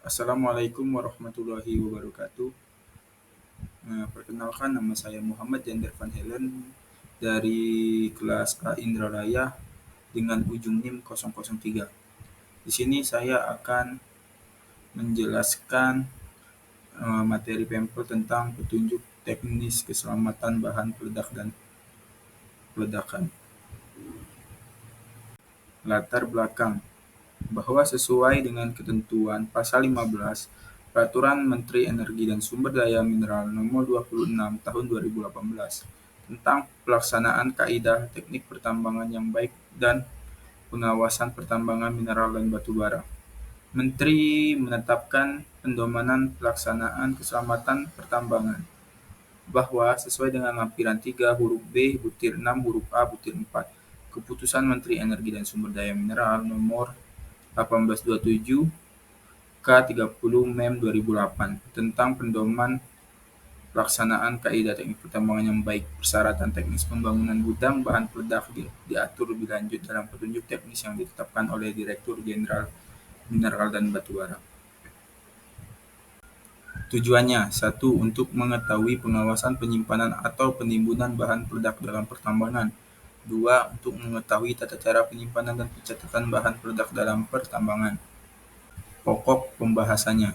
Assalamualaikum warahmatullahi wabarakatuh. Perkenalkan nama saya Muhammad Jender Van Helen dari kelas A Indralaya dengan ujung NIM 003. Di sini saya akan menjelaskan materi Pempel tentang petunjuk teknis keselamatan bahan peledak dan peledakan. Latar belakang bahwa sesuai dengan ketentuan Pasal 15 Peraturan Menteri Energi dan Sumber Daya Mineral Nomor 26 Tahun 2018 tentang pelaksanaan kaidah teknik pertambangan yang baik dan pengawasan pertambangan mineral dan batu bara. Menteri menetapkan pendomanan pelaksanaan keselamatan pertambangan bahwa sesuai dengan lampiran 3 huruf B butir 6 huruf A butir 4 Keputusan Menteri Energi dan Sumber Daya Mineral Nomor 1827 K30 Mem 2008 tentang pendoman pelaksanaan kaidah teknik pertambangan yang baik, persyaratan teknis pembangunan gudang bahan peledak diatur lebih lanjut dalam petunjuk teknis yang ditetapkan oleh Direktur Jenderal Mineral dan Batubara. Tujuannya: 1. Untuk mengetahui pengawasan penyimpanan atau penimbunan bahan peledak dalam pertambangan. 2. Untuk mengetahui tata cara penyimpanan dan pencatatan bahan peledak dalam pertambangan. Pokok pembahasannya.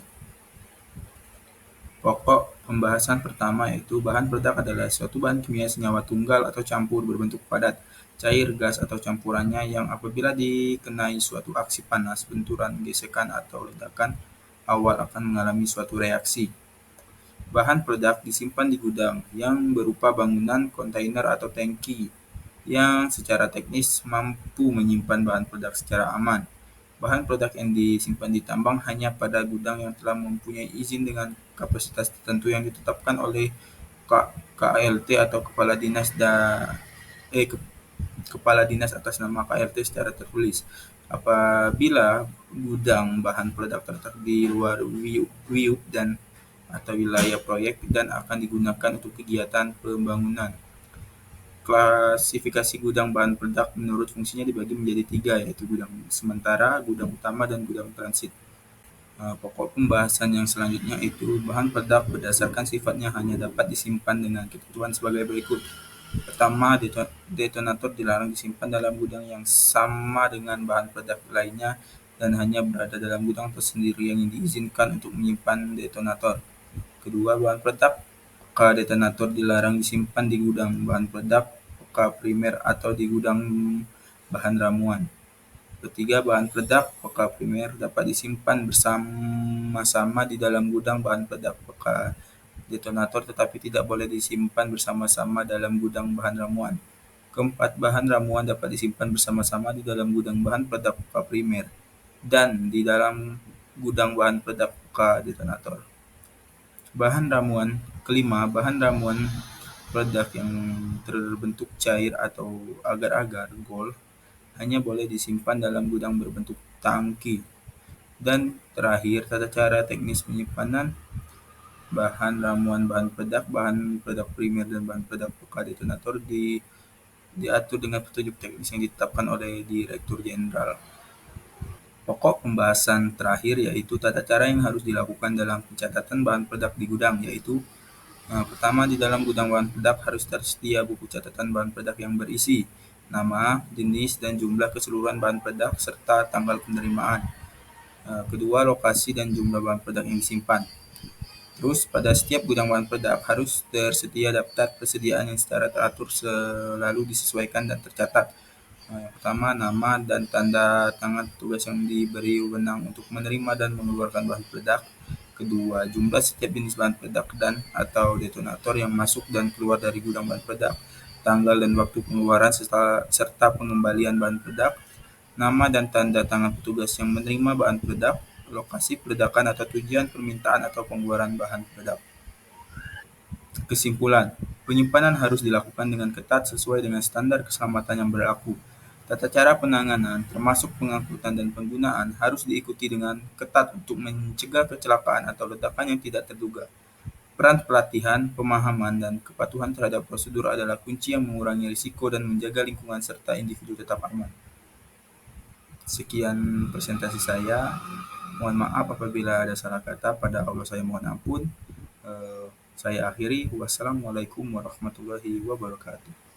Pokok pembahasan pertama yaitu bahan peledak adalah suatu bahan kimia senyawa tunggal atau campur berbentuk padat, cair, gas atau campurannya yang apabila dikenai suatu aksi panas, benturan, gesekan atau ledakan awal akan mengalami suatu reaksi. Bahan peledak disimpan di gudang yang berupa bangunan, kontainer atau tangki yang secara teknis mampu menyimpan bahan peledak secara aman. Bahan peledak yang disimpan di tambang hanya pada gudang yang telah mempunyai izin dengan kapasitas tertentu yang ditetapkan oleh KLT atau Kepala Dinas atas nama KLT secara tertulis. Apabila gudang bahan peledak terletak di luar WIUP dan atau wilayah proyek dan akan digunakan untuk kegiatan pembangunan. Klasifikasi gudang bahan peledak menurut fungsinya dibagi menjadi 3, yaitu gudang sementara, gudang utama, dan gudang transit. Pokok pembahasan yang selanjutnya itu bahan peledak berdasarkan sifatnya hanya dapat disimpan dengan ketentuan sebagai berikut. Pertama, detonator dilarang disimpan dalam gudang yang sama dengan bahan peledak lainnya dan hanya berada dalam gudang tersendiri yang diizinkan untuk menyimpan detonator. Kedua, bahan peledak detonator dilarang disimpan di gudang bahan peledak primer atau di gudang bahan ramuan. Ketiga, bahan peledak primer dapat disimpan bersama-sama di dalam gudang bahan peledak detonator tetapi tidak boleh disimpan bersama-sama dalam gudang bahan ramuan. Keempat, bahan ramuan dapat disimpan bersama-sama di dalam gudang bahan peledak primer dan di dalam gudang bahan peledak detonator. Kelima, bahan ramuan peledak yang terbentuk cair atau agar-agar golf hanya boleh disimpan dalam gudang berbentuk tangki. Dan terakhir, tata cara teknis penyimpanan bahan ramuan bahan peledak primer dan bahan peledak detonator diatur dengan petunjuk teknis yang ditetapkan oleh Direktur Jenderal. Pokok pembahasan terakhir yaitu tata cara yang harus dilakukan dalam pencatatan bahan peledak di gudang, yaitu pertama, di dalam gudang bahan peledak harus tersedia buku catatan bahan peledak yang berisi nama, jenis, dan jumlah keseluruhan bahan peledak serta tanggal penerimaan. Kedua, lokasi dan jumlah bahan peledak yang disimpan. Terus, pada setiap gudang bahan peledak harus tersedia daftar persediaan yang secara teratur selalu disesuaikan dan tercatat. Yang pertama, nama dan tanda tangan petugas yang diberi wewenang untuk menerima dan mengeluarkan bahan peledak. Kedua, jumlah setiap jenis bahan peledak dan atau detonator yang masuk dan keluar dari gudang bahan peledak, tanggal dan waktu pengeluaran serta pengembalian bahan peledak, nama dan tanda tangan petugas yang menerima bahan peledak, lokasi peledakan atau tujuan permintaan atau pengeluaran bahan peledak. Kesimpulan, penyimpanan harus dilakukan dengan ketat sesuai dengan standar keselamatan yang berlaku. Tata cara penanganan, termasuk pengangkutan dan penggunaan, harus diikuti dengan ketat untuk mencegah kecelakaan atau ledakan yang tidak terduga. Peran pelatihan, pemahaman, dan kepatuhan terhadap prosedur adalah kunci yang mengurangi risiko dan menjaga lingkungan serta individu tetap aman. Sekian presentasi saya. Mohon maaf apabila ada salah kata. Pada Allah saya mohon ampun. Saya akhiri. Wassalamualaikum warahmatullahi wabarakatuh.